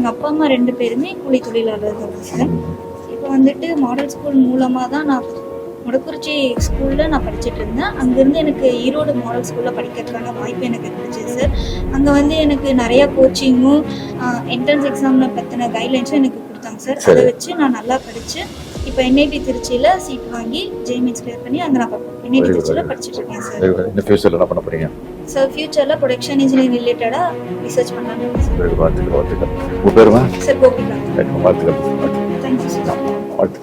எங்கள் அப்பா அம்மா 2 பேருமே கூலி தொழிலாளர்கள் தான் சார். இப்போ வந்துட்டு மாடல் ஸ்கூல் மூலமாக தான் நான் முடக்குறிச்சி ஸ்கூலில் நான் படிச்சுட்டு இருந்தேன். அங்கேருந்து எனக்கு ஈரோடு மாடல் ஸ்கூலில் படிக்கிறதுக்கான வாய்ப்பு எனக்கு கிடைச்சிது சார். அங்கே வந்து எனக்கு நிறையா கோச்சிங்கும் என்ட்ரன்ஸ் எக்ஸாமில் பற்றின கைட்லைன்ஸும் எனக்கு கொடுத்தாங்க சார். அதை வச்சு நான் நல்லா படித்து இப்போ என்ஐடி திருச்சியில் சீட் வாங்கி ஜேஎம்எஸ் கிளியர் பண்ணி அங்கே நான் என்ஐடி திருச்சியில் படிச்சுட்டு இருக்கேன் சார். இந்த ஃபியூச்சரில் என்ன பண்ண போறீங்க சார் ஃபியூச்சரில் ப்ரொடக்ஷன் இன்ஜினியரிங் ரிலேட்டடாக ரிசர்ச் பண்ணலான்னு சார். வாழ்த்துக்கள். உங்கள் பேருமா? சார் கோபிகா. வாழ்த்துக்கள். Thank you sir. வாழ்த்து.